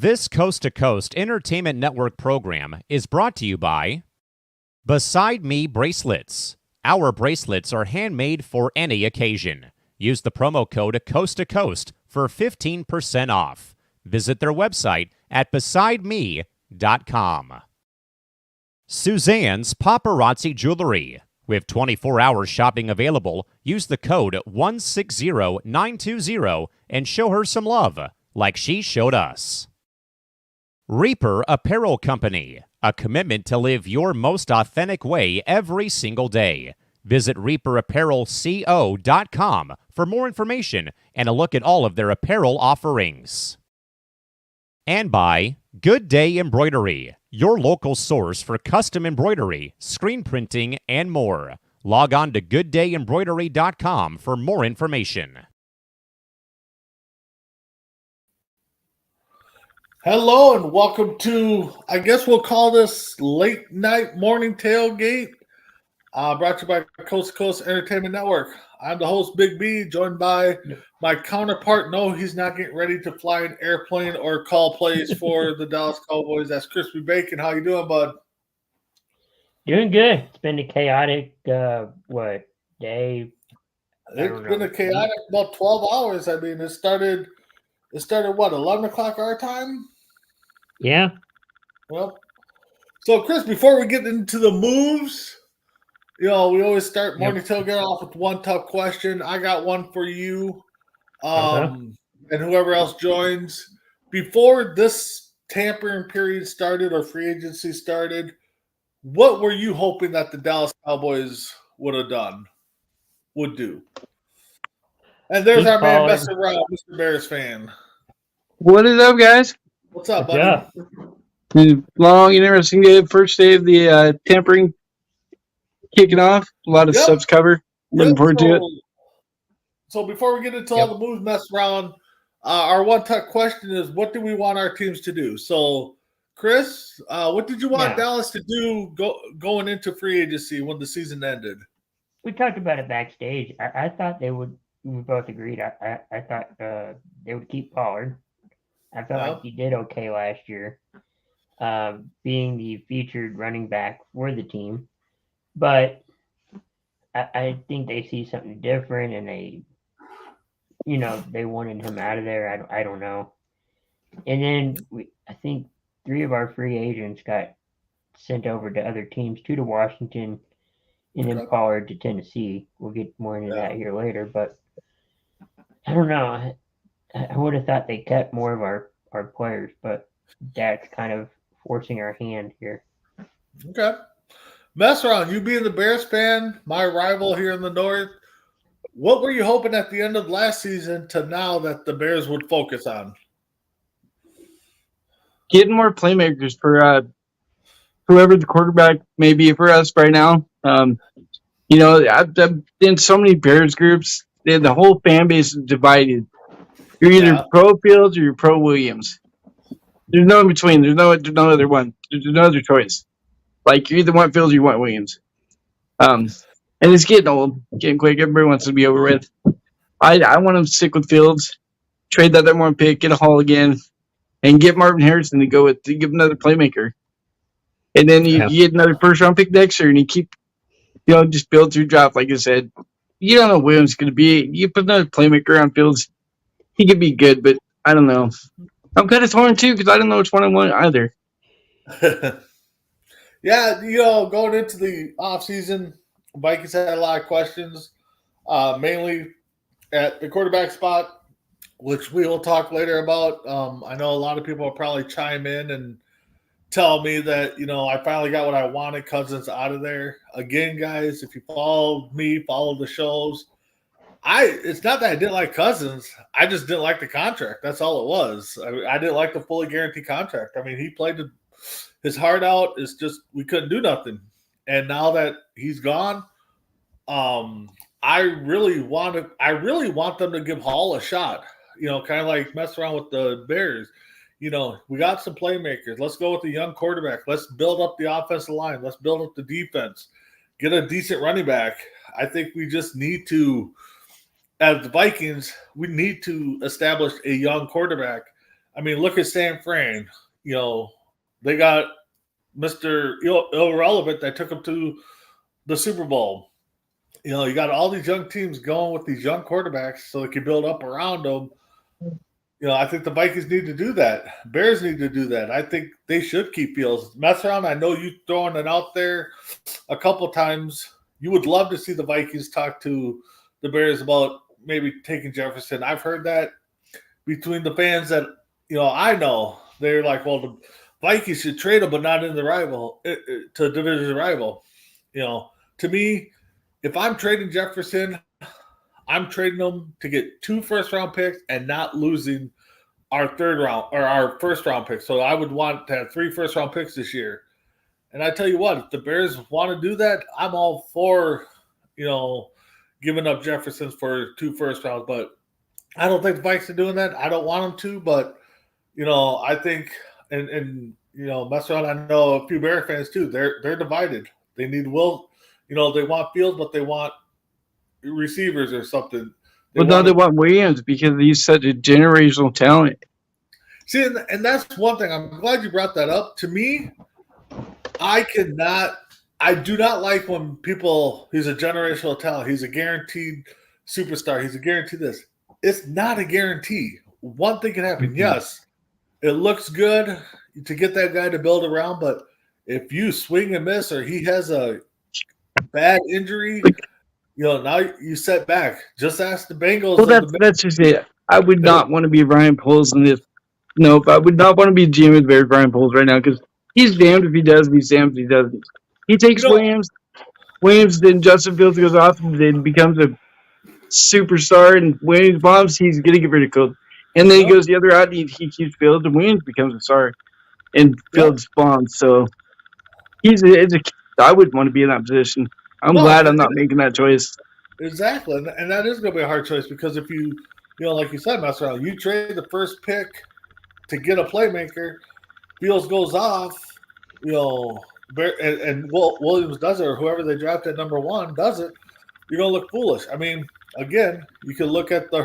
This Coast to Coast Entertainment Network program is brought to you by Beside Me Bracelets. Our bracelets are handmade for any occasion. Use the promo code Coast to Coast for 15% off. Visit their website at besideme.com. Suzanne's Paparazzi Jewelry. With 24-hour shopping available, use the code 160920 and show her some love, like she showed us. Reaper Apparel Company, a commitment to live your most authentic way every single day. Visit reaperapparelco.com for more information and a look at all of their apparel offerings. And by Good Day Embroidery, your local source for custom embroidery, screen printing, and more. Log on to gooddayembroidery.com for more information. Hello and welcome to, I guess we'll call this late night morning tailgate, brought to you by Coast to Coast Entertainment Network. I'm the host, Big B, joined by my counterpart. No, he's not getting ready to fly an airplane or call plays for the Dallas Cowboys. That's Crispy Bacon. How you doing, bud? Doing good. It's been a chaotic, day? It's been a chaotic about 12 hours. I mean, it started what, 11 o'clock our time? Yeah. Well, so Chris, before we get into the moves, we always start morning tailgate off with one tough question. I got one for you, and whoever else joins. Before this tampering period started or free agency started, what were you hoping that the Dallas Cowboys would do? And there's our man messing around, Mr. Bears fan. What is up, guys? What's up, buddy? Long, interesting day. First day of the tampering kicking off. A lot of stuff to cover. Looking forward to it. So before we get into all the moves mess around, our one tough question is, what do we want our teams to do? So, Chris, what did you want Dallas to do going into free agency when the season ended? We talked about it backstage. I thought they would. We both agreed. I thought they would keep Pollard. I felt like he did okay last year, being the featured running back for the team. But I think they see something different, and they wanted him out of there. I don't know. And then I think 3 of our free agents got sent over to other teams, 2 to Washington, and then Pollard to Tennessee. We'll get more into that here later, but I don't know. I would have thought they kept more of our players, but that's kind of forcing our hand here. Okay. Mess around. You being the Bears fan, my rival here in the North, what were you hoping at the end of last season to now that the Bears would focus on? Getting more playmakers for whoever the quarterback may be for us right now. I've been in so many Bears groups. The whole fan base is divided. You're either pro Fields or you're pro Williams. There's no in between. There's no other one. There's no other choice. Like, you either want Fields or you want Williams. And it's getting old, getting quick. Everybody wants to be over with. I want to stick with Fields, trade that number 1 pick, get a haul again, and get Marvin Harrison to give another playmaker. And then you get another first-round pick next year, and you keep, just build through draft, like I said. You don't know what Williams is going to be. You put another playmaker on Fields, he could be good, but I don't know. I'm kind of torn, too, because I don't know which one I want either. Going into the offseason, Vikings had a lot of questions, mainly at the quarterback spot, which we will talk later about. I know a lot of people will probably chime in and tell me that, I finally got what I wanted, Cousins out of there. Again, guys, if you follow me, follow the shows, it's not that I didn't like Cousins. I just didn't like the contract. That's all it was. I didn't like the fully guaranteed contract. I mean, he played his heart out. It's just we couldn't do nothing. And now that he's gone, I really want them to give Hall a shot. Kind of like mess around with the Bears. We got some playmakers. Let's go with the young quarterback. Let's build up the offensive line. Let's build up the defense. Get a decent running back. I think we just need to, as the Vikings, we need to establish a young quarterback. I mean, look at San Fran. You know, they got Mr. Irrelevant that took them to the Super Bowl. You know, you got all these young teams going with these young quarterbacks so they can build up around them. You know, I think the Vikings need to do that. Bears need to do that. I think they should keep Fields. Mess around. I know you throwing it out there a couple times. You would love to see the Vikings talk to the Bears about maybe taking Jefferson. I've heard that between the fans that, you know, I know. They're like, well, the Vikings should trade him, but not in the rival, to a division rival. You know, to me, if I'm trading Jefferson, I'm trading them to get 2 first-round picks and not losing our third round or our first-round pick. So I would want to have 3 first-round picks this year. And I tell you what, if the Bears want to do that, I'm all for, you know, giving up Jefferson for 2 first rounds. But I don't think the Vikings are doing that. I don't want them to. But, you know, I think, and you know, mess around. I know a few Bear fans too. They're divided. They need Will. You know, they want Fields, but they want receivers or something. They want Williams because he's such a generational talent. See, and that's one thing. I'm glad you brought that up. To me, I do not like when people, he's a generational talent. He's a guaranteed superstar. He's a guaranteed this. It's not a guarantee. One thing can happen. Mm-hmm. Yes, it looks good to get that guy to build around, but if you swing and miss or he has a bad injury, you know, now you set back. Just ask the Bengals. Well, that's just it. I would not want to be Ryan Poles in this. Nope, I would not want to be GM of the Bears, Ryan Poles, right now because he's damned if he does, and he's damned if he doesn't. He takes Williams, then Justin Fields goes off and then becomes a superstar, and Williams bombs, he's going to get ridiculed. And then he goes the other route, and he keeps Fields, and Williams becomes a star, and Fields bombs. So I wouldn't want to be in that position. I'm glad I'm not making that choice. Exactly, and that is going to be a hard choice because if you know, like you said, mess around, you trade the first pick to get a playmaker, Fields goes off, you know, and Williams does it, or whoever they draft at number 1 does it, you're going to look foolish. I mean, again, you can look at the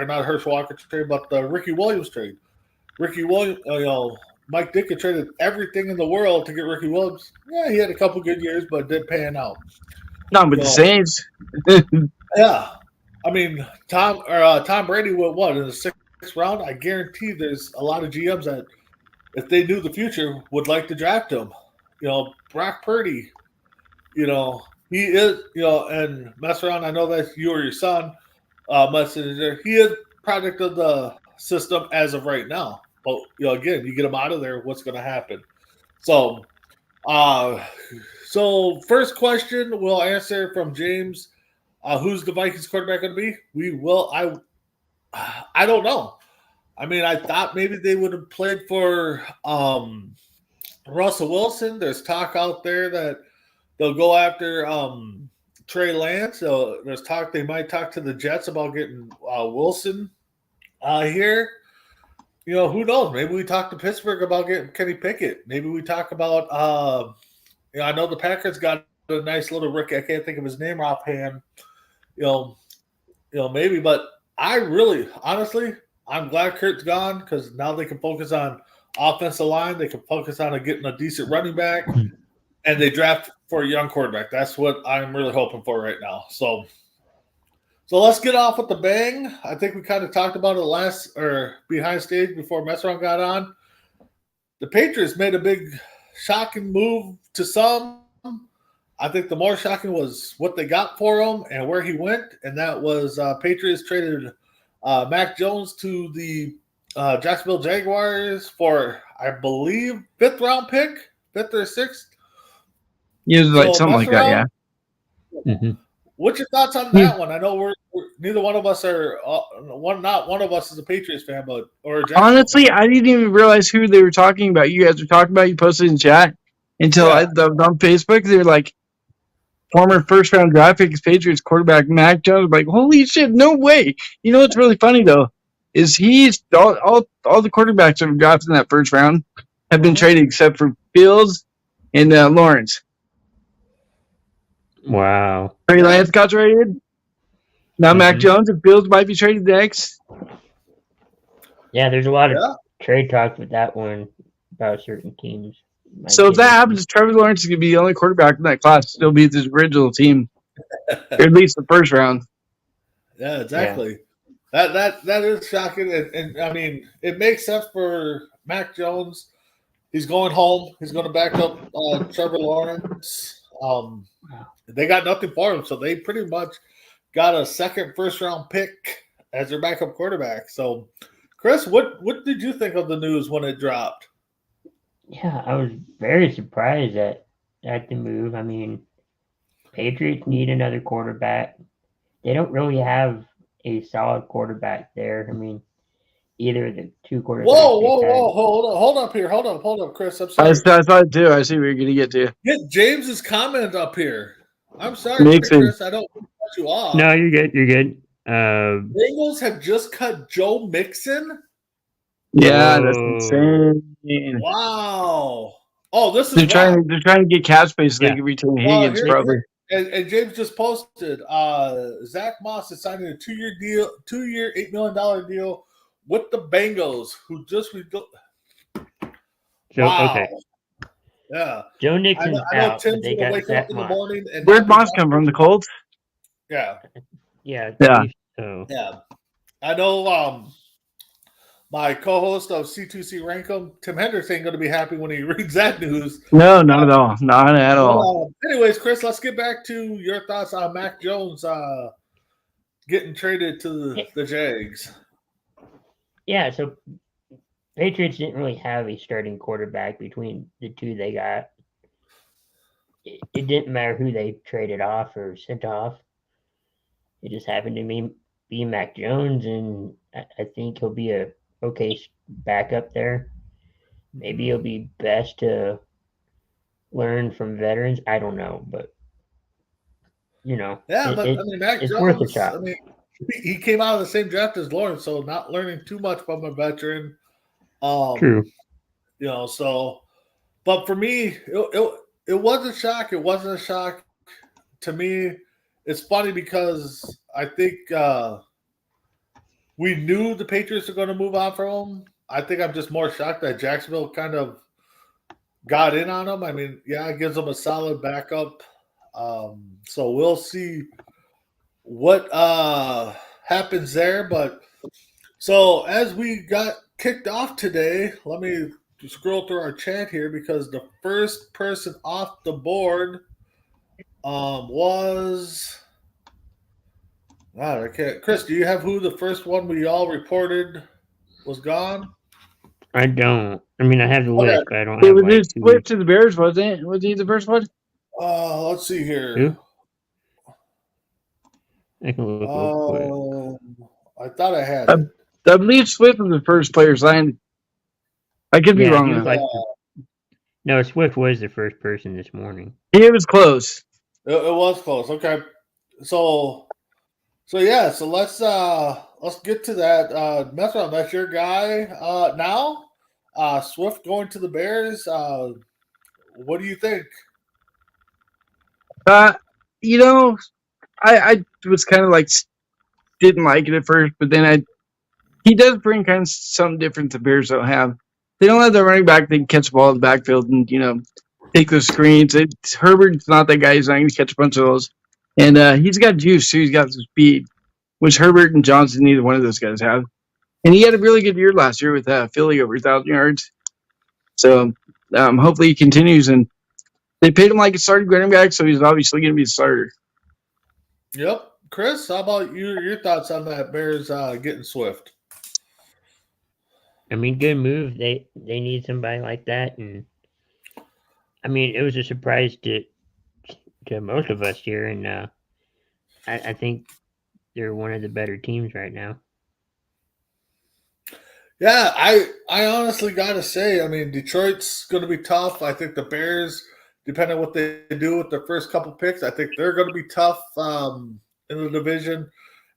not Herschel Walker trade, but the Ricky Williams trade. Ricky Williams, you know, Mike Ditka traded everything in the world to get Ricky Williams. Yeah, he had a couple good years, but didn't pan out. Not with the Saints. Yeah. I mean, Tom Brady went what in the 6th round? I guarantee there's a lot of GMs that, if they knew the future, would like to draft him. You know, Brock Purdy, you know, he is, you know, and mess around. I know that's you or your son, messenger. He is product of the system as of right now. But, you know, again, you get him out of there, what's going to happen? So, first question we'll answer from James. Who's the Vikings quarterback going to be? I don't know. I mean, I thought maybe they would have played for Russell Wilson. There's talk out there that they'll go after Trey Lance. So there's talk they might talk to the Jets about getting Wilson here. You know, who knows? Maybe we talk to Pittsburgh about getting Kenny Pickett. Maybe we talk about you know, I know the Packers got a nice little rookie. I can't think of his name offhand. You know, maybe, but I really, honestly, I'm glad Kurt's gone because now they can focus on offensive line. They can focus on getting a decent running back, and they draft for a young quarterback. That's what I'm really hoping for right now. So let's get off with the bang. I think we kind of talked about it behind stage before Messron got on. The Patriots made a big shocking move to some. I think the more shocking was what they got for him and where he went, and that was Patriots traded Mac Jones to the Jacksonville Jaguars for, I believe, 5th round pick, 5th or 6th. Yeah, like something like that, yeah. Mm-hmm. What's your thoughts on that one? I know we're neither one of us are not one of us is a Patriots fan, but honestly, I didn't even realize who they were talking about. You guys were talking about. You posted in chat until on Facebook. They were like, former 1st round draft pick is Patriots quarterback Mac Jones. I'm like, holy shit, no way! You know what's really funny though is he's all the quarterbacks that were drafted in that 1st round have been traded except for Fields and Lawrence. Wow. Trey Lance got traded. Now Mac Jones and Fields might be traded next. Yeah, there's a lot of trade talks with that one about certain teams. might So if get that into- happens, Trevor Lawrence is going to be the only quarterback in that class to still beat his original team, or at least the first round. Yeah, exactly. That is shocking, and I mean, it makes sense for Mac Jones. He's going home. He's going to back up Trevor Lawrence. They got nothing for him, so they pretty much got a second first round pick as their backup quarterback. So, Chris, what did you think of the news when it dropped? Yeah, I was very surprised at the move. I mean, Patriots need another quarterback. They don't really have a solid quarterback there. I mean, either of the two quarterbacks. Whoa! Hold up, Chris. I'm sorry. I thought it too. I see what you're going to get to. Get James's comment up here. I'm sorry, Mixon. Chris. I don't cut you off. No, you're good. You're good. Bengals have just cut Joe Mixon. Yeah, that's Whoa. insane. Wow. Oh, this is They're trying to get cap space so Yeah. they can retain Well, Higgins here- probably. And James just posted Zach Moss is signing a 2-year deal, $8 million deal with the Bengals, who just So wow. okay, Yeah. Joe I Nixon's know out. Tim's But they gonna got wake up Zach in the Moss. morning and Where'd Moss come from? The Colts? Yeah, Yeah. Yeah. So yeah. I know my co-host of C2C Rankum, Tim Henderson, ain't gonna be happy when he reads that news. No, not at all. Not at all. Anyways, Chris, let's get back to your thoughts on Mac Jones getting traded to the Jags. yeah, so Patriots didn't really have a starting quarterback between the two they got. It didn't matter who they traded off or sent off. It just happened to be Mac Jones, and I think he'll be a okay backup there. Maybe it'll be best to learn from veterans. I don't know, but Yeah, but I mean, Mac it's worth a Jones. shot. I mean, he came out of the same draft as Lawrence, so not learning too much from a veteran. True. You know, so, but for me, it was a shock. It wasn't a shock to me. It's funny because I think we knew the Patriots are going to move on from him. I think I'm just more shocked that Jacksonville kind of got in on him. I mean, yeah, it gives them a solid backup. So we'll see what happens there. But so as we got kicked off today, let me scroll through our chat here because the first person off the board was I can't. Chris, do you have who the first one we all reported was gone? I don't. I mean, I have the Okay. list, but I don't It have was like just split to the Bears, wasn't it? Was he the first one? Let's see here. Who? I can look real quick. I thought I had it. I believe Swift was the first player signed. I could be Yeah, wrong. he was though. like no, Swift was the first person this morning. It was close. It was close. Okay. So yeah, so let's get to that. Methron, that's your guy now. Swift going to the Bears. What do you think? You know, I was kind of like didn't like it at first, but then he does bring kind of something different the Bears don't have. They don't have the running back that can catch the ball in the backfield and take those screens. Herbert's not that guy. He's not going to catch a bunch of those, and he's got juice too. He's got some speed, which Herbert and Johnson, neither one of those guys have. And he had a really good year last year with Philly, over 1,000 yards. So hopefully he continues. And they paid him like a starting running back, so he's obviously going to be the starter. Yep. Chris, how about your thoughts on that Bears getting Swift? I mean, good move. They need somebody like that, and I mean, it was a surprise to most of us here, and I think they're one of the better teams right now. Yeah, I honestly got to say, I mean, Detroit's going to be tough. I think the Bears, depending on what they do with their first couple picks, I think they're going to be tough in the division.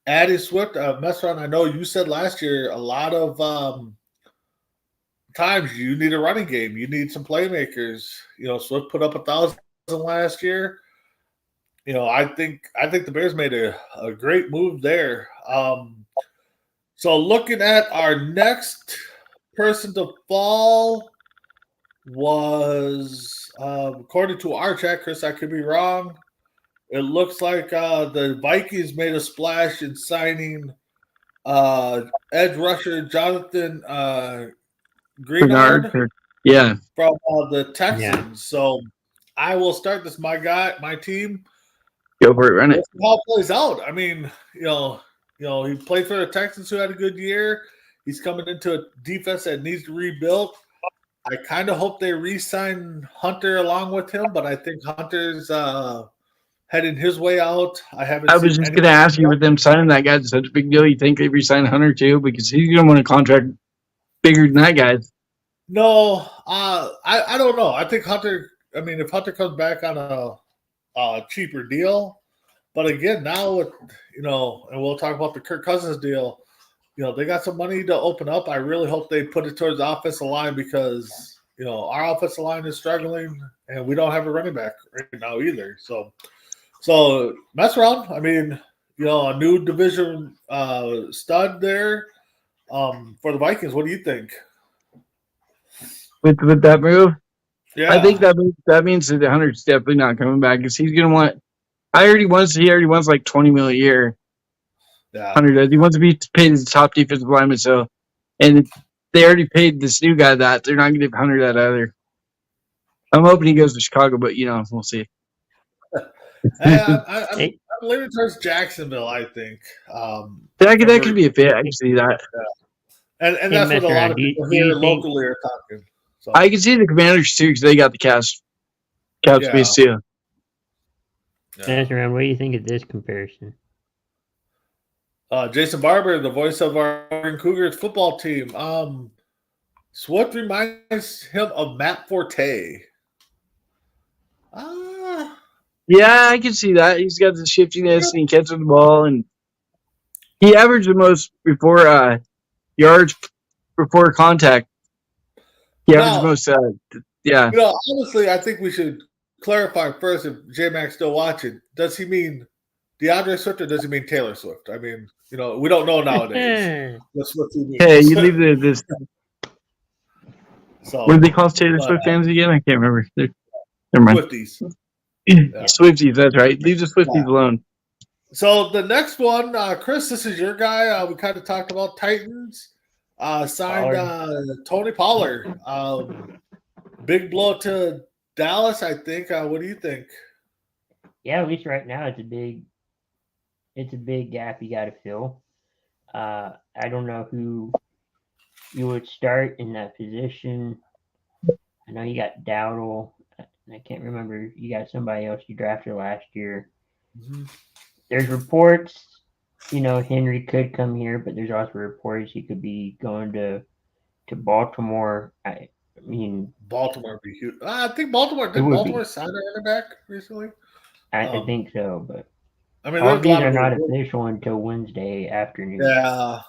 Addie Swift, Messron, I know you said last year a lot of times you need a running game. You need some playmakers. Swift put up 1,000 last year. I think the Bears made a great move there. So looking at our next person to fall was, according to our chat, Chris, I could be wrong. It looks like the Vikings made a splash in signing edge rusher Jonathan Greenard Yeah. from the Texans. Yeah. So I will start this. My team. Go for it, run it. Let's see how it plays out. I mean, he played for the Texans, who had a good year. He's coming into a defense that needs to rebuild. I kind of hope they re-sign Hunter along with him, but I think Hunter's heading his way out. I was just going to ask you, with them signing that guy, it's such a big deal. You think they re-sign Hunter too, because he's going to want a contract bigger than that guy's. No, I don't know. I think Hunter. I mean, if Hunter comes back on a cheaper deal, but again, now with and we'll talk about the Kirk Cousins deal. They got some money to open up. I really hope they put it towards the offensive line because our offensive line is struggling, and we don't have a running back right now either. So mess around. I mean, a new division stud there for the Vikings. What do you think? With that move? Yeah, I think that means that Hunter's definitely not coming back because he's going to want. He already wants like $20 million a year. Yeah, Hunter does. He wants to be paid as the top defensive lineman. So, and they already paid this new guy that. They're not going to give Hunter that either. I'm hoping he goes to Chicago, but we'll see. I'm leaning towards Jacksonville. I think that could be a fit. I can see that. Yeah. And that's what a lot of people here locally are talking. So. I can see the Commanders too because they got the cap space too. Around, what do you think of this comparison? Jason Barber, the voice of our Cougars football team. Swift reminds him of Matt Forte. Yeah, I can see that. He's got the shiftiness and he catches the ball, and he averaged the most before yards before contact. He averaged the most. Yeah. Honestly, I think we should clarify first if J-Mac's still watching. Does he mean DeAndre Swift or does he mean Taylor Swift? I mean, we don't know nowadays. That's what he means. Hey, you leave this. So, what did they call Taylor Swift fans again? I can't remember. Never mind. Swifties. Yeah. Swifties, that's right. Leave the Swifties alone. So the next one, Chris, this is your guy. We kind of talked about Titans. Signed Tony Pollard. Big blow to Dallas, I think. What do you think? Yeah, at least right now it's a big gap you got to fill. I don't know who you would start in that position. I know you got Dowdle. I can't remember. You got somebody else you drafted last year. Mm-hmm. There's reports, Henry could come here, but there's also reports he could be going to Baltimore. I mean, Baltimore would be huge. I think Baltimore sign a running back recently. I think so, but I mean, all these are not official until Wednesday afternoon. Yeah.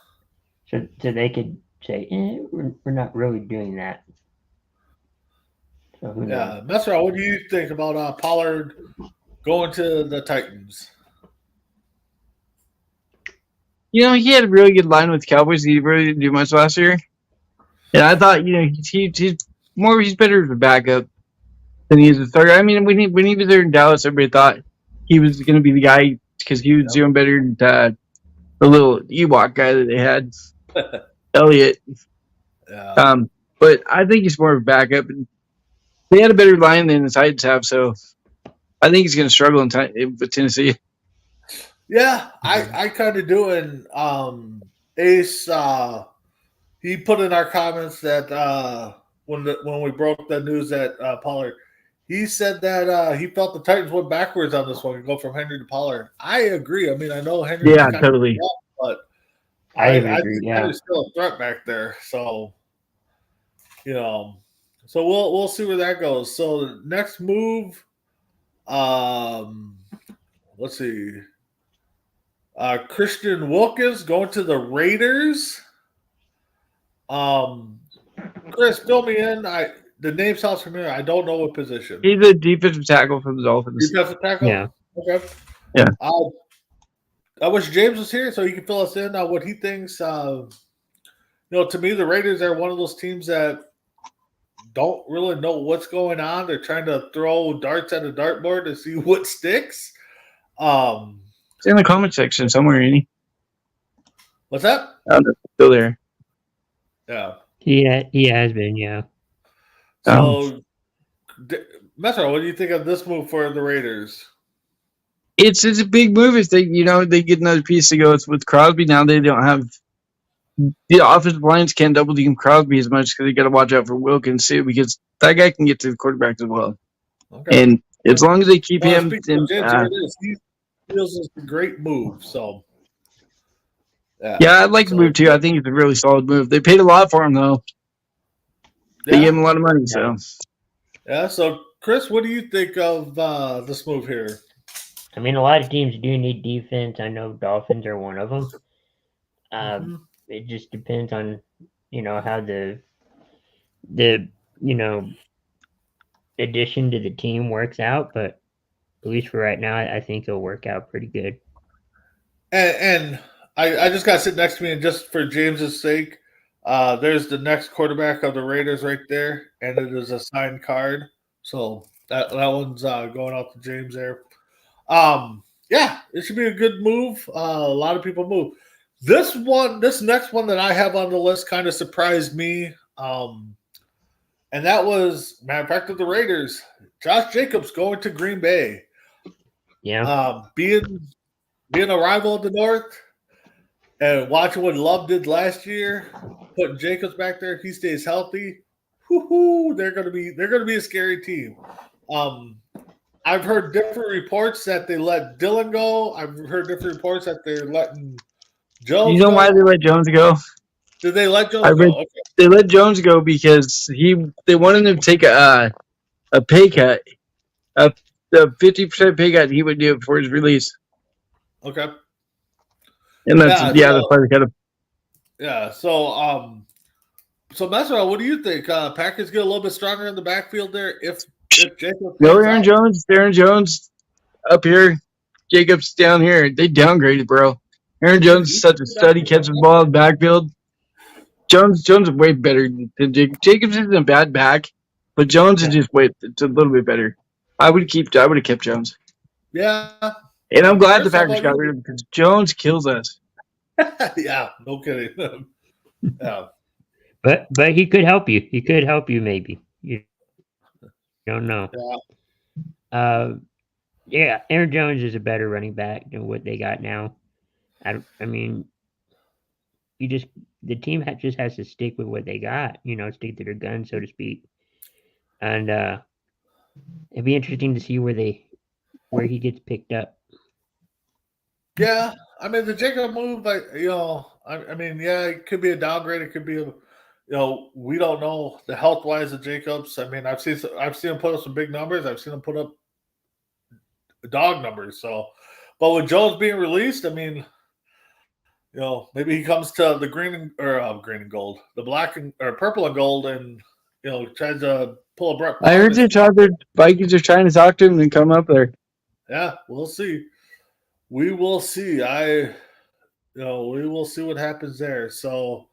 So they could say, we're not really doing that. So who knows? Messer, what do you think about Pollard going to the Titans? He had a really good line with the Cowboys. He really didn't do much last year. And I thought, he's better as a backup than he is a starter. I mean, when he was there in Dallas, everybody thought he was going to be the guy because he was doing better than the little Ewok guy that they had, Elliott. Yeah. But I think he's more of a backup. They had a better line than the Titans have, so I think he's going to struggle with Tennessee. Yeah, I kind of do. And Ace, he put in our comments that when we broke the news that Pollard, he said that he felt the Titans went backwards on this one and go from Henry to Pollard. I agree. I mean, I know Henry. Yeah, totally. But I agree. Yeah, there's still a threat back there. So, so we'll see where that goes. So the next move, let's see. Christian Wilkins going to the Raiders. Chris, fill me in. The name sounds familiar. I don't know what position. He's a defensive tackle for the Dolphins. Defensive tackle? Yeah. Okay. Yeah. I wish James was here so he can fill us in on what he thinks. to me, the Raiders are one of those teams that don't really know what's going on. They're trying to throw darts at a dartboard to see what sticks. It's in the comment section somewhere, Andy. What's that? Still there. Yeah. He has been, yeah. So, Metro, what do you think of this move for the Raiders? It's a big move if they get another piece to go with Crosby. Now they don't have the offensive lines can't double team Crosby as much because they got to watch out for Wilkins too because that guy can get to the quarterback as well. Okay. And as long as they keep him, speaking of James, here it is. He feels it's a great move. So, yeah, I'd like to move too. I think it's a really solid move. They paid a lot for him though. They gave him a lot of money. So, yeah. So, Chris, what do you think of this move here? I mean, a lot of teams do need defense. I know Dolphins are one of them. It just depends on, how the addition to the team works out. But at least for right now, I think it'll work out pretty good. And I just got to sit next to me, and just for James's sake, there's the next quarterback of the Raiders right there, and it is a signed card. So that one's going out to James there. Yeah, it should be a good move. A lot of people move. This next one that I have on the list kind of surprised me. And that was, matter of fact, of the Raiders, Josh Jacobs going to Green Bay. Yeah. Being a rival of the North and watching what Love did last year, putting Jacobs back there, he stays healthy. Woo-hoo, they're gonna be a scary team. I've heard different reports that they let Dillon go. I've heard different reports that they're letting Jones. You know why they let Jones go? Did they let Jones go? Okay. They let Jones go because they wanted him to take a pay cut, a 50% pay cut. He would do it before his release. Okay. And that's why they cut him. Yeah. So Mesro, what do you think? Packers get a little bit stronger in the backfield there if Jacobs. No, Aaron Jones up here, Jacobs down here. They downgraded, bro. Aaron Jones is such a stud. Catching the ball in the backfield. Jones is way better than Jacobs. Jacobs isn't a bad back, but Jones is just it's a little bit better. I would have kept Jones. Yeah. And I'm glad the Packers got rid of him because Jones kills us. Yeah, no kidding. Yeah. But he could help you. He could help you maybe. You don't know. Yeah. Aaron Jones is a better running back than what they got now. I mean, the team just has to stick with what they got, stick to their guns, so to speak. And it'd be interesting to see where he gets picked up. Yeah, I mean the Jacob move, it could be a downgrade. It could be we don't know the health wise of Jacobs. I mean, I've seen him put up some big numbers. I've seen him put up dog numbers. So, but with Jones being released, I mean, maybe he comes to the green and gold, the black or purple and gold, and tries to pull a Brett. I heard the Vikings are trying to talk to him and come up there. Yeah, we'll see. We will see. We will see what happens there. So,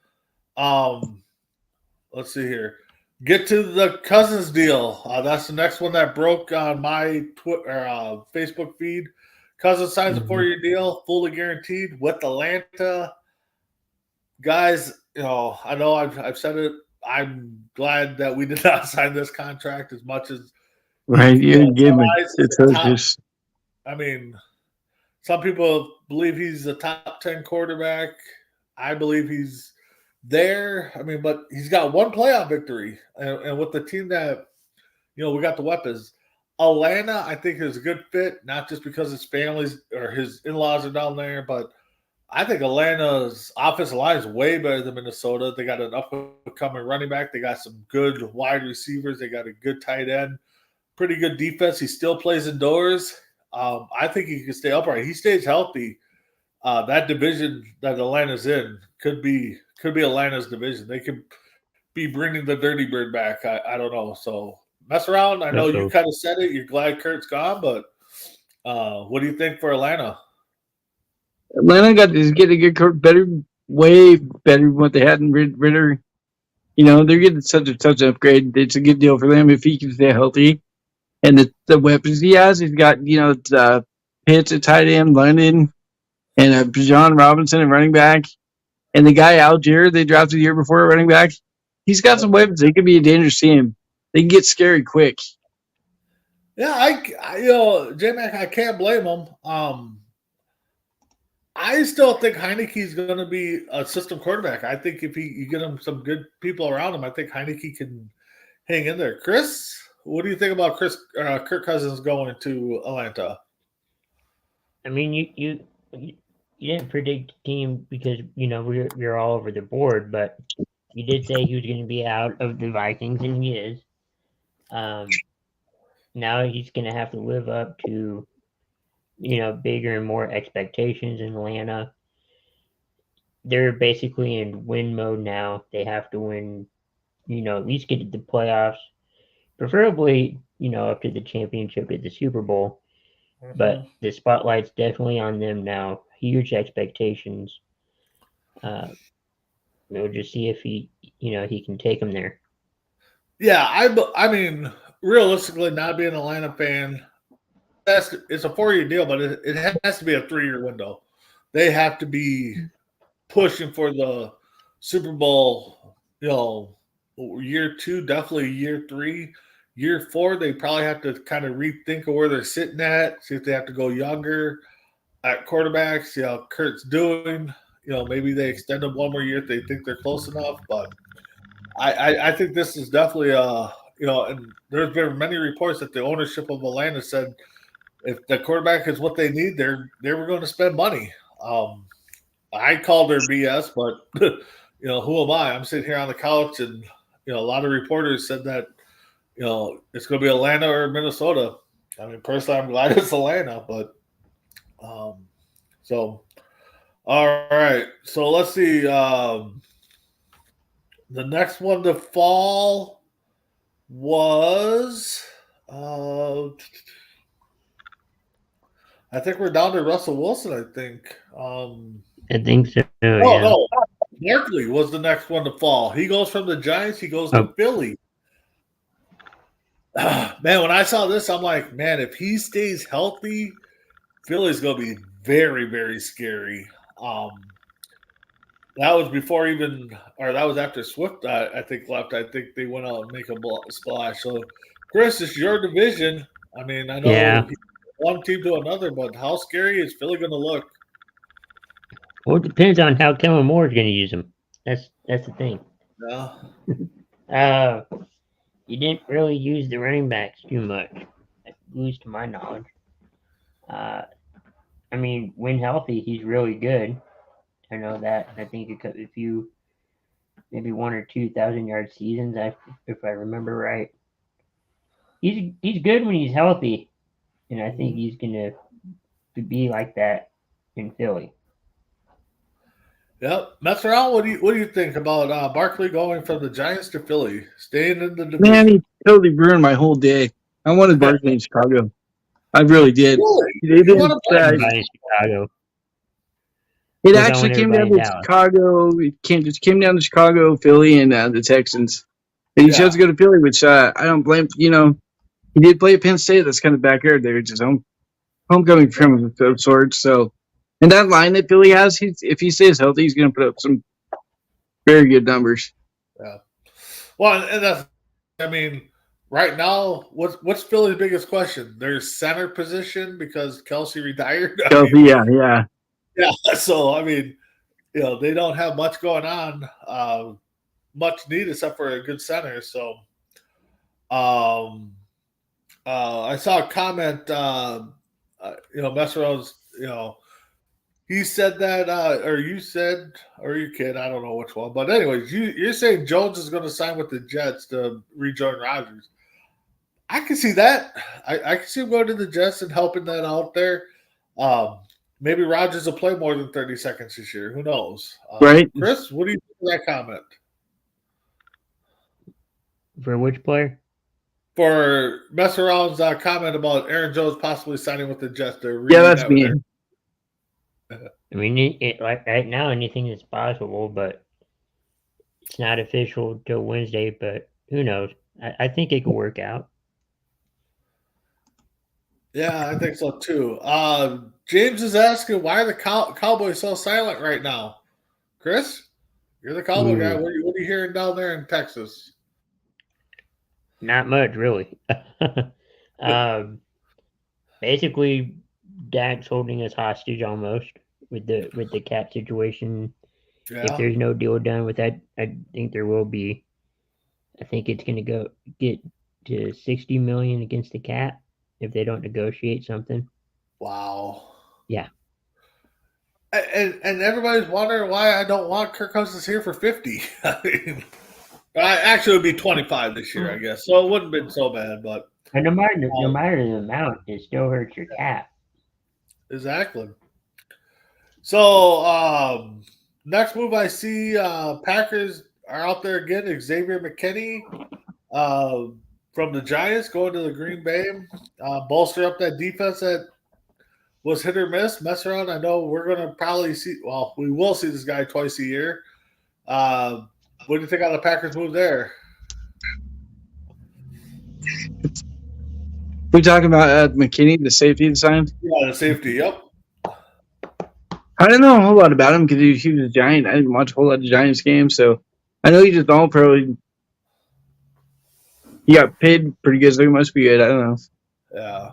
let's see here. Get to the Cousins deal. That's the next one that broke on my Facebook feed. Cousins signs a 4-year deal, fully guaranteed with Atlanta. Guys, I know I've said it. I'm glad that we did not sign this contract as much as right. You give me it's I mean, some people believe he's a top 10 quarterback. I believe he's there. I mean, but he's got one playoff victory, and with the team that we got the weapons. Atlanta, I think, is a good fit, not just because his family's or his in-laws are down there, but I think Atlanta's offensive line is way better than Minnesota. They got an up-and-coming running back. They got some good wide receivers. They got a good tight end, pretty good defense. He still plays indoors. I think he can stay upright. He stays healthy. That division that Atlanta's in could be Atlanta's division. They could be bringing the Dirty Bird back. I don't know. So mess around. I know you kind of said it. You're glad Kurt's gone, but what do you think for Atlanta? Atlanta is getting a better way better than what they had in Ritter. You know, they're getting such an upgrade. It's a good deal for them if he can stay healthy. And the weapons he has, he's got, you know, Pitts at tight end, London, and Bijan Robinson at running back. And the guy Algier they drafted the year before at running back, he's got some weapons. They could be a dangerous team. They can get scary quick. Yeah, I J-Mac, I can't blame him. I still think Heineke's going to be a system quarterback. I think if you get him some good people around him, I think Heineke can hang in there. Chris, what do you think about Kirk Cousins going to Atlanta? I mean, you didn't predict the team because we're all over the board, but you did say he was going to be out of the Vikings, and he is. Now he's going to have to live up to bigger and more expectations in Atlanta. They're basically in win mode now. They have to win, at least get to the playoffs, preferably up to the championship at the Super Bowl. But the spotlight's definitely on them now. Huge expectations. We'll just see if he can take them there. Yeah, I mean, realistically, not being an Atlanta fan, it's a 4-year deal, but it has to be a 3-year window. They have to be pushing for the Super Bowl, year 2, definitely year 3. Year 4, they probably have to kind of rethink of where they're sitting at, see if they have to go younger at quarterback, see how Kurt's doing. Maybe they extend him one more year if they think they're close enough. But I think this is definitely and there's been many reports that the ownership of Atlanta said if the quarterback is what they need, they were going to spend money. I called their BS, but who am I? I'm sitting here on the couch, and a lot of reporters said that it's going to be Atlanta or Minnesota. I mean, personally, I'm glad it's Atlanta, but so all right. So let's see. The next one to fall was I think we're down to Russell Wilson, I think. I think so. No. Barkley was the next one to fall. He goes from the Giants, he goes to Philly. Man, when I saw this, I'm like, man, if he stays healthy, Philly's going to be very, very scary. That was that was after Swift, I think, left. I think they went out and make a splash. So, Chris, it's your division. I mean, I know one team to another, but how scary is Philly going to look? Well, it depends on how Kellen Moore is going to use him. That's the thing. Yeah. You didn't really use the running backs too much, at least to my knowledge. I mean, when healthy, he's really good. I know that. I think a few, maybe 1 or 2 1,000-yard seasons, if I remember right. He's good when he's healthy, and I think he's gonna be like that in Philly. Yep, mess around. What do you think about Barkley going from the Giants to Philly, staying in the division? Man, he totally ruined my whole day. I wanted Barkley in Chicago. I really did. Really? They didn't, in Chicago. It actually came down to Chicago. It came down to Chicago, Philly, and the Texans. And he chose to go to Philly, which I don't blame. He did play at Penn State. That's kind of backyard there. It's his homecoming for him of sorts. So, and that line that Philly has, if he stays healthy, he's going to put up some very good numbers. Yeah. Well, and that's, I mean, right now, what's Philly's biggest question? Their center position because Kelsey retired. Yeah. Yeah. So I mean, they don't have much going on, much need except for a good center. So, I saw a comment. Messero's, he said that, or you said, or you kid, I don't know which one. But anyways, you're saying Jones is going to sign with the Jets to rejoin Rodgers. I can see that. I can see him going to the Jets and helping that out there. Maybe Rodgers will play more than 30 seconds this year. Who knows? Right. Chris, what do you think of that comment? For which player? For Messeround's comment about Aaron Jones possibly signing with the Jets. Yeah, that's me. I mean, like right now, anything is possible, but it's not official till Wednesday. But who knows? I think it could work out. Yeah, I think so too. James is asking, why are the Cowboys so silent right now? Chris, you're the Cowboy guy. What are you hearing down there in Texas? Not much, really. Basically, Dak's holding us hostage almost with the cap situation. If Yeah. there's no deal done with that, I think there will be. I think it's going to get to 60 million against the cap if they don't negotiate something. Wow. Yeah. And everybody's wondering why I don't want Kirk Cousins here for 50. I mean, actually, it would be 25 this year, I guess. So it wouldn't have been so bad, but And no matter the amount, it still hurts your cap. exactly. So next move I see, Packers are out there again. Xavier McKinney from the Giants going to the Green Bay, bolster up that defense that was hit or miss, mess around. I know we're going to probably see. Well, we will see this guy twice a year. What do you think on the Packers move there? We talking about McKinney, the safety signed? Yeah, the safety. Yep. I don't know a whole lot about him because he was a Giant. I didn't watch a whole lot of Giants games, so I know he's just all pro. He got paid pretty good, so he must be good. I don't know. Yeah.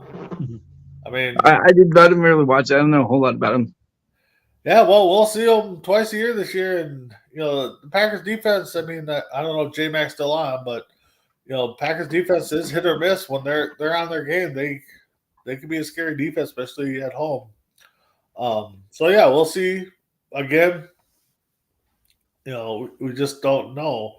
I mean, I did not really watch. I don't know a whole lot about him. yeah, well, we'll see him twice a year this year, and the Packers defense. I mean, I don't know if J Mac's still on, but Packers defense is hit or miss when they're on their game. They can be a scary defense, especially at home. So yeah, we'll see. Again, we just don't know.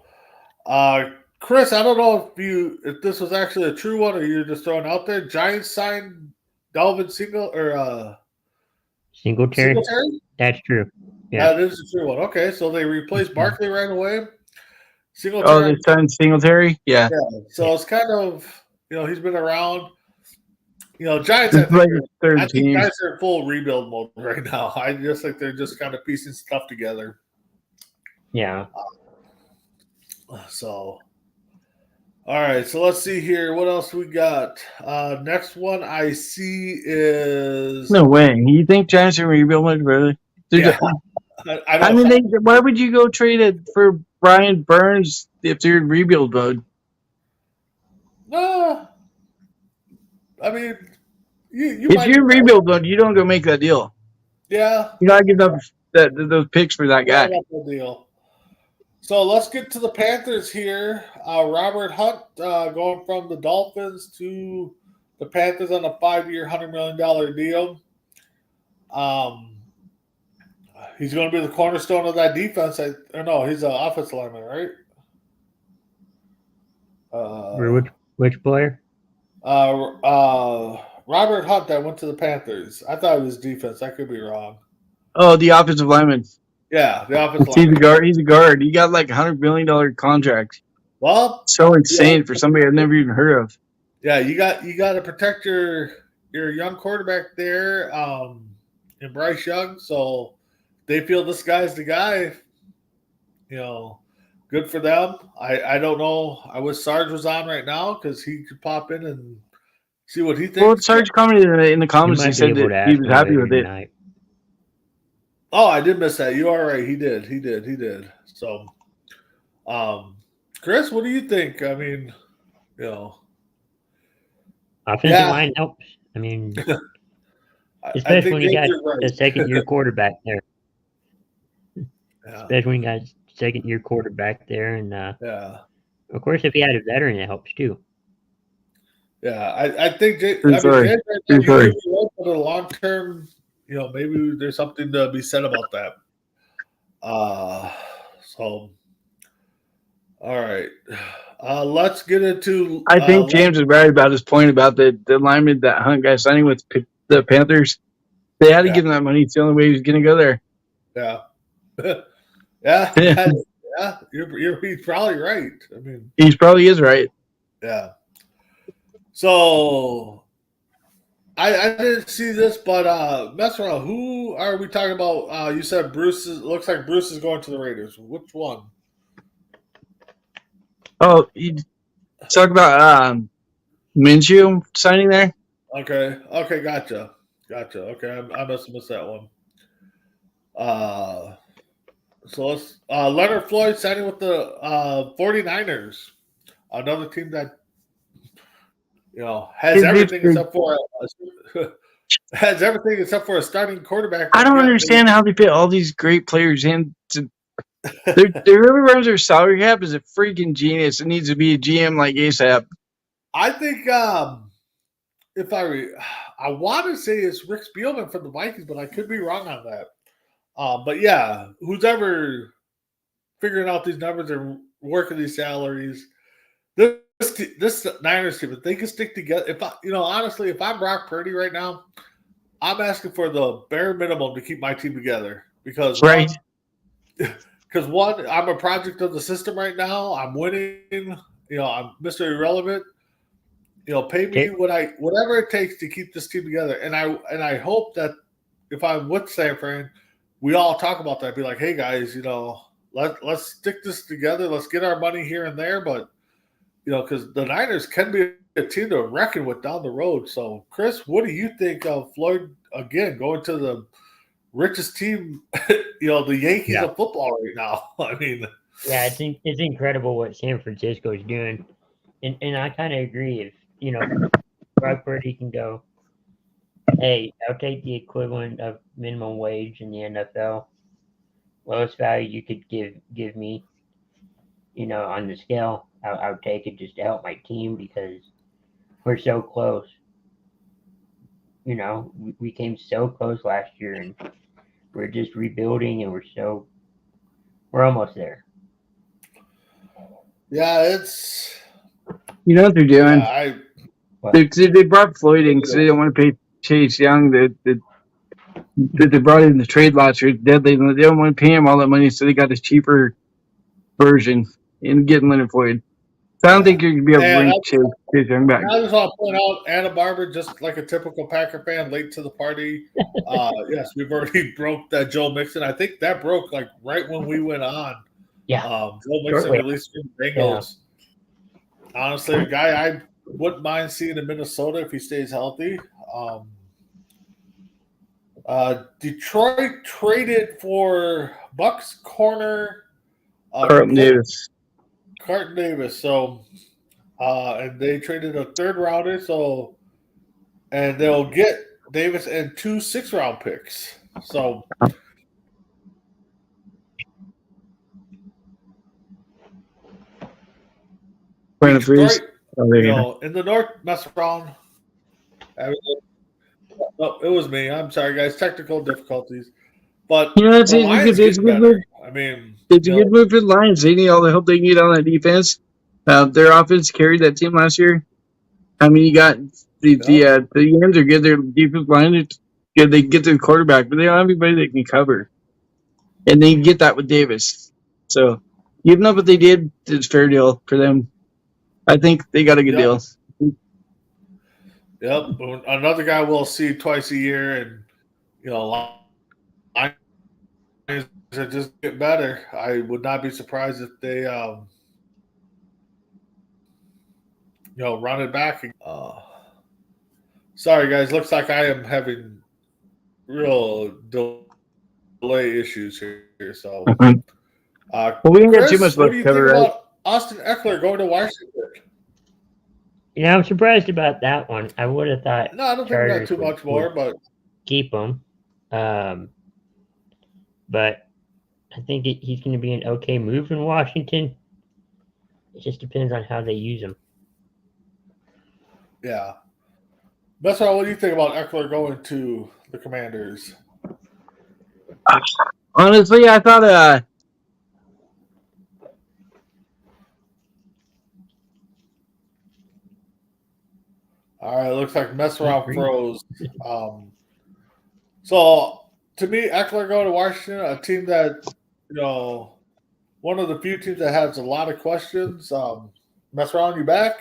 Chris, I don't know if this was actually a true one or you're just throwing out there. Giants signed Dalvin Singletary. That's true. Yeah, that is a true one. Okay, so they replaced Barkley right away. Oh, they signed Singletary? Yeah. So it's kind of, he's been around. Giants, It's like his third I think team. Giants are in full rebuild mode right now. I just think they're just kind of piecing stuff together. Yeah. So, all right. So let's see here. What else we got? Next one I see is No way. You think Giants are rebuild mode, really? Yeah. I mean, why would you go trade it for Brian Burns if they're in rebuild mode? No. I mean, you if you're in rebuild mode, you don't go make that deal. Yeah. You gotta give up those picks for that guy. Deal. So let's get to the Panthers here. Robert Hunt going from the Dolphins to the Panthers on a 5-year, $100 million deal. He's going to be the cornerstone of that defense. No, he's an offensive lineman, right? Which player? Robert Hunt that went to the Panthers. I thought it was defense. I could be wrong. Oh, the offensive lineman. Yeah, the offensive lineman. He's a guard. He's a guard. He got like $100 million contract. Well, so insane for somebody I've never even heard of. Yeah, you got to protect your young quarterback there, in Bryce Young. So they feel this guy's the guy. Good for them. I don't know. I wish Sarge was on right now because he could pop in and see what he thinks. Well, Sarge commented in the comments. He said that he was happy with it. Tonight. Oh, I did miss that. You are right. He did. So, Chris, what do you think? I mean, offensive line helps. I mean, especially when you got a second-year quarterback there. Yeah. Especially when you got a second-year quarterback there, and of course, if you had a veteran, it helps too. Yeah, I think Jay, for the long term, maybe there's something to be said about that. So, all right, let's get into. I think James is right about his point about the lineman that Hunt guy signing with the Panthers. They had to give him that money. It's the only way he was going to go there. Yeah, yeah. He's probably right. I mean, he probably is right. Yeah. So I didn't see this, but mess around. Who are we talking about? You said looks like Bruce is going to the Raiders. Which one? Oh, you talk about Minshew signing there. Okay, gotcha. Okay, I must have missed that one. So let's Leonard Floyd signing with the 49ers, another team that has everything except for has everything except for a starting quarterback. I don't understand how they fit all these great players in. Whoever runs their salary cap is a freaking genius. It needs to be a GM like ASAP. I think if I want to say it's Rick Spielman from the Vikings, but I could be wrong on that. But yeah, who's ever figuring out these numbers and working these salaries, this Niners team, if they can stick together, honestly, if I'm Brock Purdy right now, I'm asking for the bare minimum to keep my team together because right. One, I'm a project of the system right now. I'm winning. I'm Mr. Irrelevant. Pay me whatever it takes to keep this team together. And I hope that if I'm with San Fran, we all talk about that. Be like, hey guys, let's stick this together. Let's get our money here and there. But because the Niners can be a team to reckon with down the road. So, Chris, what do you think of Floyd again going to the richest team, the Yankees of football right now? I mean, yeah, it's incredible what San Francisco is doing, and I kind of agree. If Brock Purdy can go, hey, I'll take the equivalent of minimum wage in the NFL, lowest value you could give me, on the scale, I'll take it just to help my team because we're so close. We came so close last year, and we're just rebuilding, and we're almost there. Yeah, it's. You know what they're doing? They brought Floyd in because they don't want to pay Chase Young. That they brought in the trade last year. Deadly. They don't want to pay him all that money, so they got a cheaper version in getting Leonard Floyd. So I don't think you're going to be able to bring Chase Young back. I just want to point out Anna Barber, just like a typical Packer fan, late to the party. Yes, we've already broke that Joe Mixon. I think that broke like right when we went on. Yeah. Joe Mixon released from the Bengals. Yeah. Honestly, a guy I wouldn't mind seeing in Minnesota if he stays healthy. Detroit traded for Bucks corner Carlton Davis. So, and they traded a third rounder. So, and they'll get Davis and 2 6th-round picks. So, Detroit, in the North, mess around. No, it was me. I'm sorry, guys. Technical difficulties. But it's a good move. I mean, it's a good move for the Lions. They need all the help they can get on that defense. Their offense carried that team last year. I mean, you got the Yams are good. Their defensive line is good. They get their quarterback, but they don't have anybody that can cover. And they get that with Davis. So, even up what they did, it's a fair deal for them. I think they got a good deal. Yep. Another guy we'll see twice a year, and that just get better. I would not be surprised if they run it back. Sorry guys, looks like I am having real delay issues here. So well, we didn't get too much left to cover, right? Austin Eckler going to Washington. I'm surprised about that one. I would have thought. No, I don't think we got too much more, but keep him. But I think he's going to be an okay move in Washington. It just depends on how they use him. Yeah. That's what do you think about Eckler going to the Commanders? Honestly, I thought all right, looks like mess around froze. So to me, Eckler going to Washington, a team that one of the few teams that has a lot of questions. Mess around, you back?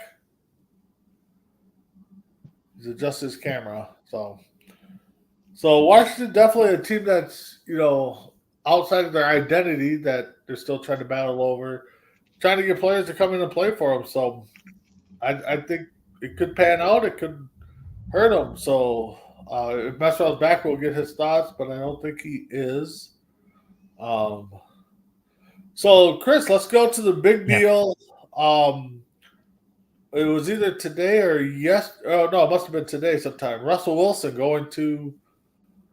He's adjusted his camera. So So Washington definitely a team that's outside of their identity that they're still trying to battle over, trying to get players to come in and play for them. So I think it could pan out. It could hurt them. So if Meswell's back, we'll get his thoughts, but I don't think he is. So Chris, let's go to the big Yeah. deal. It was either today or Oh no, it must have been today sometime. Russell Wilson going to.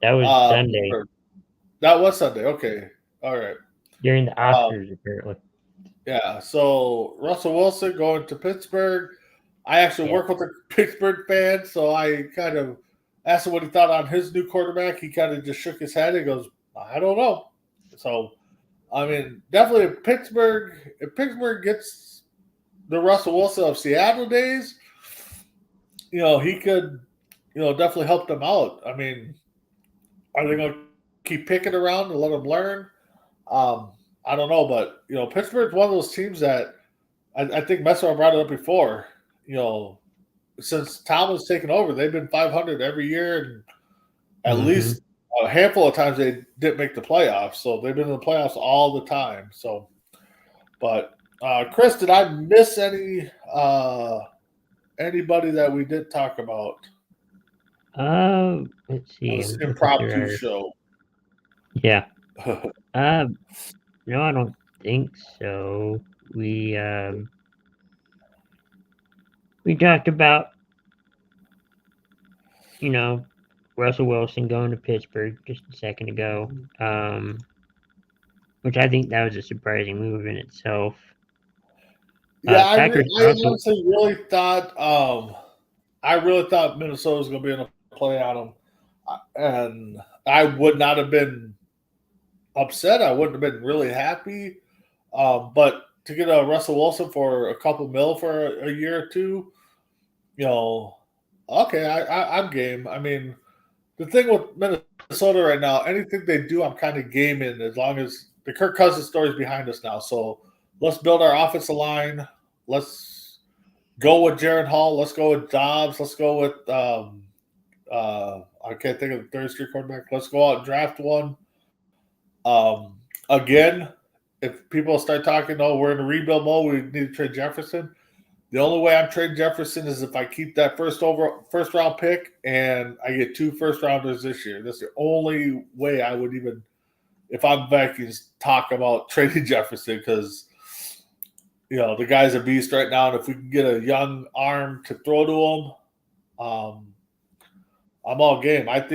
That was Sunday Pittsburgh. That was Sunday. Okay, all right. during the Oscars, apparently. Yeah, so Russell Wilson going to Pittsburgh. I actually work with a Pittsburgh fan, so I kind of asked him what he thought on his new quarterback. He kind of just shook his head. He goes, I don't know. So, I mean, definitely if Pittsburgh gets the Russell Wilson of Seattle days, he could, definitely help them out. I mean, are they going to keep picking around and let them learn? I don't know, but Pittsburgh's one of those teams that I think Messer brought it up before. Since Tom was taken over, they've been 500 every year, and at least a handful of times they didn't make the playoffs. So they've been in the playoffs all the time. So, but Chris, did I miss anybody that we did talk about? Let's see. This impromptu show. Yeah. No, I don't think so. We talked about Russell Wilson going to Pittsburgh just a second ago, which I think that was a surprising move in itself. Yeah, I honestly really thought Minnesota was going to be able to play on them, and I would not have been upset. I wouldn't have been really happy, but to get a Russell Wilson for a couple mil for a year or two, okay, I'm game. I mean, the thing with Minnesota right now, anything they do, I'm kind of game in as long as the Kirk Cousins story is behind us now. So let's build our offensive line. Let's go with Jaron Hall. Let's go with Dobbs. Let's go with I can't think of the third street quarterback. Let's go out and draft one. Again, if people start talking, we're in a rebuild mode, we need to trade Jefferson. The only way I'm trading Jefferson is if I keep that first round pick and I get 2 first-rounders this year. That's the only way I would even, if I'm Vikings, talk about trading Jefferson because, the guy's a beast right now. And if we can get a young arm to throw to him, I'm all game. I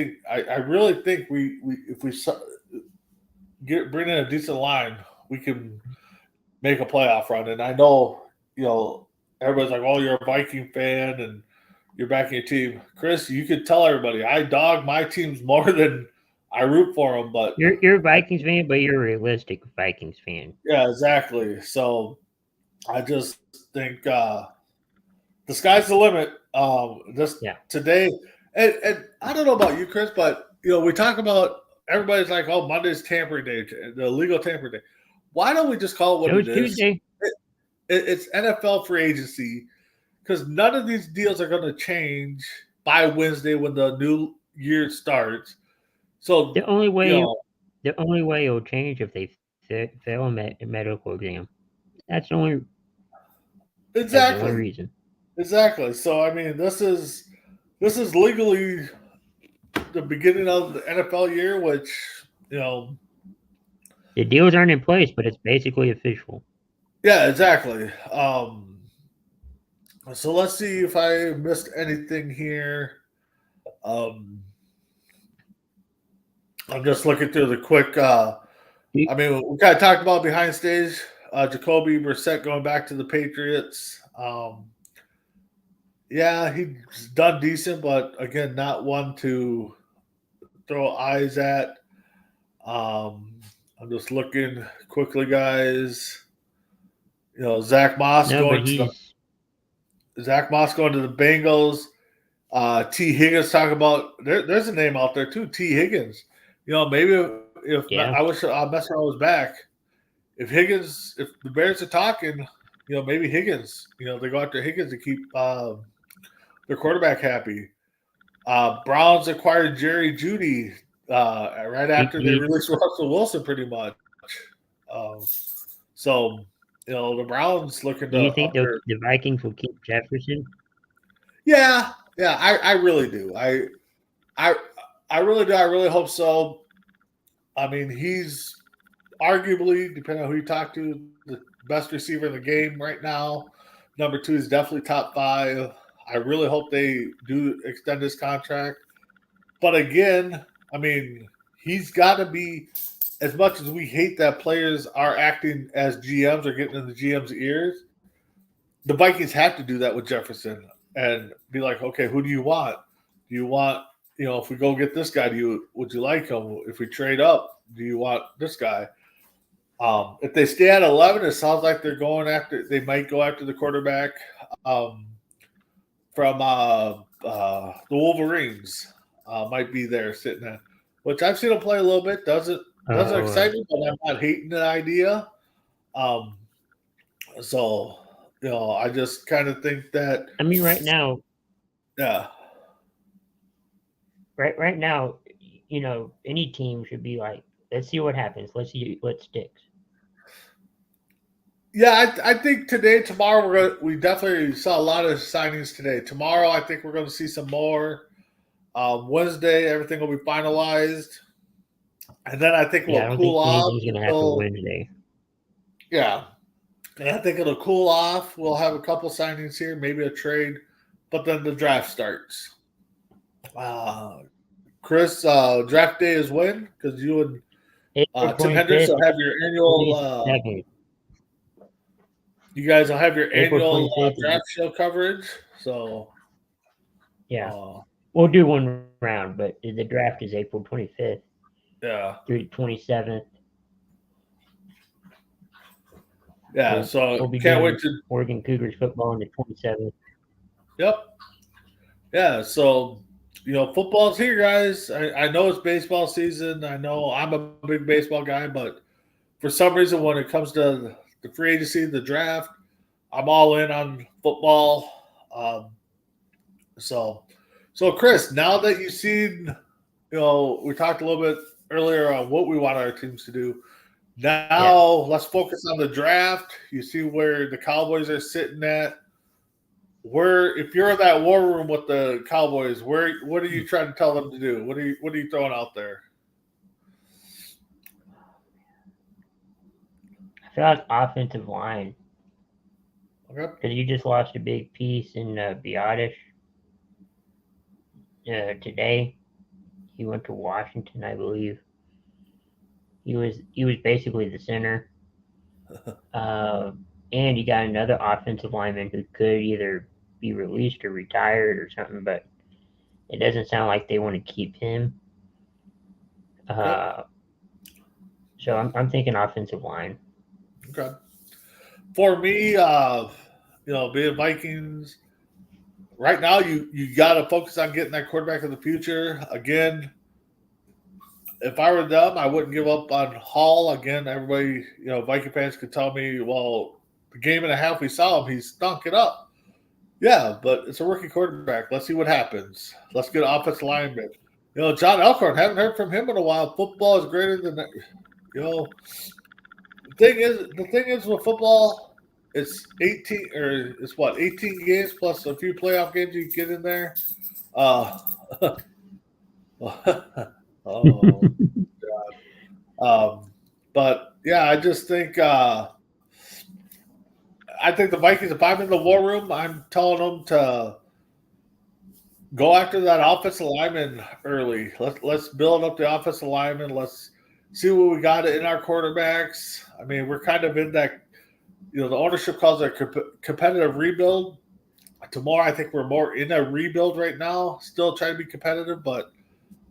really think if we bring in a decent line, we can make a playoff run. And I know, everybody's like, "Oh, you're a Viking fan and you're backing your team." Chris, you could tell everybody I dog my teams more than I root for them. But you're a Vikings fan, but you're a realistic Vikings fan. Yeah, exactly. So I just think the sky's the limit. Today, and I don't know about you, Chris, but we talk about everybody's like, "Oh, Monday's tampering day, the legal tampering day." Why don't we just call it what it is? Tuesday. It's NFL free agency because none of these deals are going to change by Wednesday when the new year starts. So the only way it'll change if they fail a medical exam. That's the only reason. Exactly. So I mean, this is legally the beginning of the NFL year, which the deals aren't in place, but it's basically official. Yeah, exactly. So let's see if I missed anything here. I'm just looking through the quick. I mean, we kind of talked about behind stage. Jacoby Brissett going back to the Patriots. Yeah, he's done decent, but again, not one to throw eyes at. I'm just looking quickly, guys. Zach Moss going to the Bengals. T. Higgins talking about there's a name out there too. T. Higgins. Maybe I wish Messer was back. If the Bears are talking, maybe Higgins. They go after Higgins to keep their quarterback happy. Browns acquired Jerry Judy right after they He- released Russell Wilson, pretty much. Um, so, the Browns looking Do you to think up their. the Vikings will keep Jefferson? Yeah, I really do. I really do. I really hope so. I mean, he's arguably, depending on who you talk to, the best receiver in the game right now. Number 2 is definitely top 5. I really hope they do extend his contract. But again, I mean, he's got to be, as much as we hate that players are acting as GMs or getting in the GM's ears, the Vikings have to do that with Jefferson and be like, okay, who do you want? Do you want, if we go get this guy, would you like him? If we trade up, do you want this guy? If they stay at 11, it sounds like they might go after the quarterback from the Wolverines. Might be there sitting there, which I've seen him play a little bit. Doesn't excite me, but I'm not hating the idea. So, I just kind of think that. I mean, right now, Yeah. right now, any team should be like, let's see what happens. Let's see what sticks. Yeah, I think tomorrow, we definitely saw a lot of signings today. Tomorrow, I think we're going to see some more. Wednesday, everything will be finalized. And then I think Yeah, I we'll don't cool think off. anything's going to happen Wednesday. Yeah. And I think it'll cool off. We'll have a couple signings here, maybe a trade, but then the draft starts. Chris, draft day is when? Because you and April Tim Hendricks 25th, will have your annual. 22nd. You guys will have your April annual 25th. draft show coverage. So Yeah, we'll do one round, but the draft is April 25th yeah, through 27th. yeah. So We'll be can't doing wait to. Oregon Cougars football on the 27th. Yep. Yeah. So football's here, guys. I know it's baseball season. I know I'm a big baseball guy, but for some reason, when it comes to the free agency, the draft, I'm all in on football. So Chris, now that you've seen, we talked a little bit earlier on what we want our teams to do. Now let's focus on the draft. You see where the Cowboys are sitting at. If you're in that war room with the Cowboys, what are you trying to tell them to do? What are you throwing out there? I feel like offensive line. Okay. Because you just lost a big piece in Biotish today. He went to Washington, I believe. He was basically the center. And you got another offensive lineman who could either be released or retired or something, but it doesn't sound like they want to keep him. So I'm thinking offensive line. Okay. For me, being Vikings, right now you got to focus on getting that quarterback of the future. Again, if I were them, I wouldn't give up on Hall. Again, everybody, Viking fans could tell me, well, the game and a half we saw him, he stunk it up. Yeah, but it's a rookie quarterback. Let's see what happens. Let's get an offensive lineman. John Elkhorn, haven't heard from him in a while. Football is greater than that. The thing is with football, it's 18 games plus a few playoff games you get in there. Oh God. But yeah, I just think the Vikings, if I'm in the war room, I'm telling them to go after that offensive lineman early. Let's build up the offensive lineman. Let's see what we got in our quarterbacks. I mean, we're kind of in that, the ownership calls it a competitive rebuild. Tomorrow, I think we're more in a rebuild right now, still trying to be competitive, but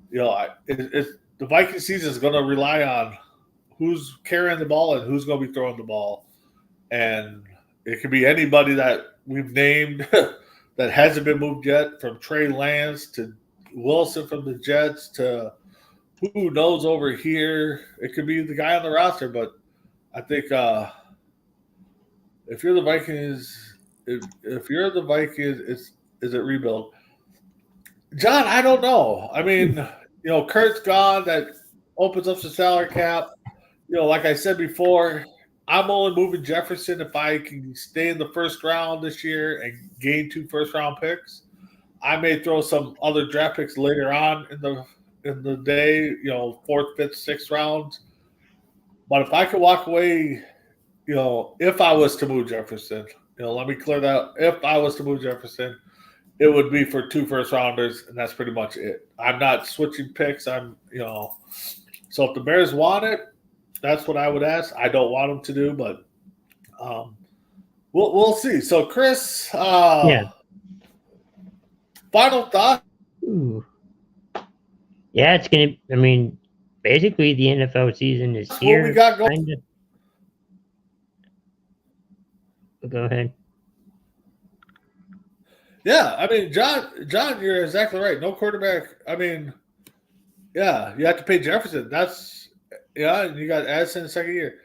the Viking season is going to rely on who's carrying the ball and who's going to be throwing the ball. And it could be anybody that we've named that hasn't been moved yet, from Trey Lance to Wilson from the Jets to who knows over here. It could be the guy on the roster, but I think if you're the Vikings, is it rebuild? John, I don't know. I mean, Kurt's gone. That opens up the salary cap. Like I said before, I'm only moving Jefferson if I can stay in the first round this year and gain 2 first-round picks. I may throw some other draft picks later on in the day, 4th, 5th, 6th rounds. But if I could walk away, if I was to move Jefferson, let me clear that. If I was to move Jefferson, it would be for 2 first-rounders, and that's pretty much it. I'm not switching picks. So if the Bears want it, that's what I would ask. I don't want them to do, but we'll see. So, Chris, Yeah. final thought. Ooh. Yeah, it's gonna. I mean, basically, the NFL season is That's here. what we got going. Go ahead. Yeah, I mean, John, you're exactly right. No quarterback. I mean, yeah, you have to pay Jefferson. And you got Addison in the second year.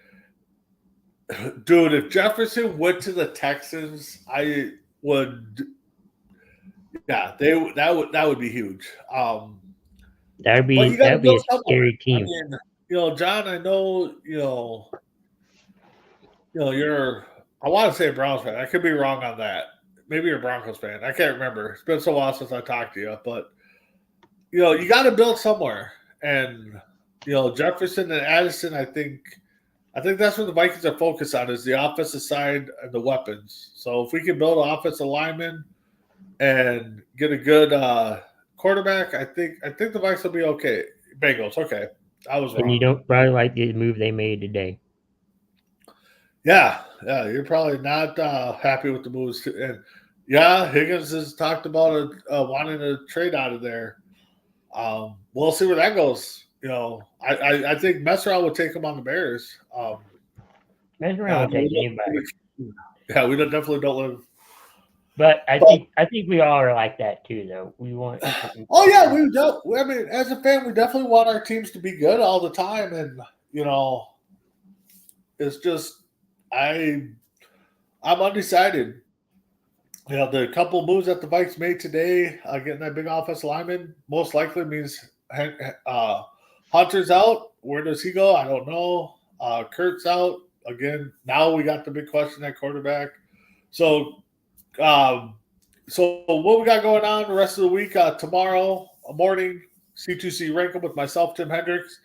Dude, if Jefferson went to the Texans, I would. Yeah, that would be huge. That'd be a scary team. I mean, John, I know, you're. I want to say a Browns fan. I could be wrong on that. Maybe you're a Broncos fan. I can't remember. It's been so long since I talked to you, but you got to build somewhere, and Jefferson and Addison. I think that's what the Vikings are focused on is the offensive side and the weapons. So if we can build an offensive lineman and get a good quarterback, I think the Vikings will be okay. Bengals, okay. I was wrong. And you don't probably like the move they made today. Yeah, you're probably not happy with the moves. And yeah, Higgins has talked about wanting to trade out of there. We'll see where that goes. I think Messerau would take him on the Bears. Messerau would take anybody. Yeah, we definitely don't live. But I think we all are like that too, though. We want. Oh yeah, we don't. I mean, as a fan, we definitely want our teams to be good all the time, and it's just I'm undecided. The couple moves that the Vikes made today, getting that big offensive lineman, most likely means Hunter's out. Where does he go? I don't know. Kurt's out again. Now we got the big question at quarterback. So what we got going on the rest of the week? Tomorrow morning, C2C Rank 'em with myself, Tim Hendricks.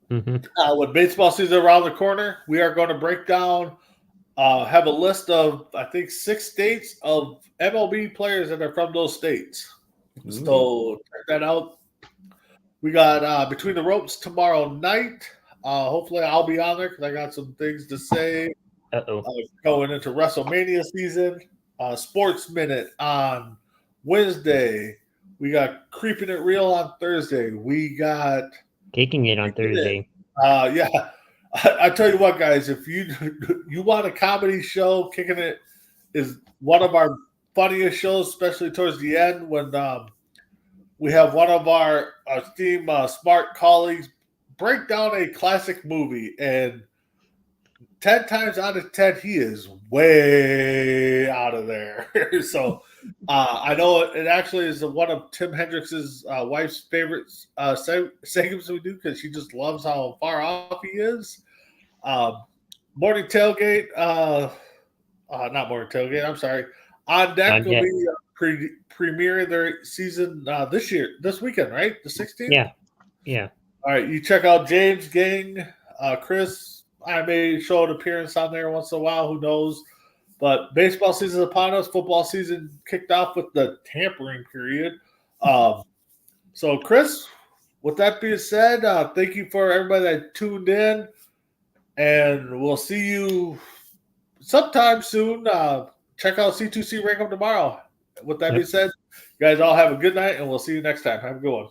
Mm-hmm. With baseball season around the corner, we are going to break down, have a list of, I think, 6 states of MLB players that are from those states. Ooh. So check that out. We got Between the Ropes tomorrow night. Hopefully I'll be on there because I got some things to say. Going into WrestleMania season. Sports Minute on Wednesday. We got Creeping It Real on Thursday. We got Kicking It on Thursday. Yeah. I tell you what, guys, if you want a comedy show, Kicking It is one of our funniest shows, especially towards the end when we have one of our esteemed smart colleagues break down a classic movie, and 10 times out of 10, he is way out of there. So I know it actually is one of Tim Hendricks' wife's favorite segments we do because she just loves how far off he is. Morning Tailgate, not Morning Tailgate, I'm sorry. On Deck will be premiering their season this weekend, right? The 16th? Yeah. All right, you check out James Gang, Chris. I may show an appearance on there once in a while. Who knows? But baseball season is upon us. Football season kicked off with the tampering period. So, Chris, with that being said, thank you for everybody that tuned in. And we'll see you sometime soon. Check out C2C Rank 'em tomorrow. With that being said, you guys all have a good night, and we'll see you next time. Have a good one.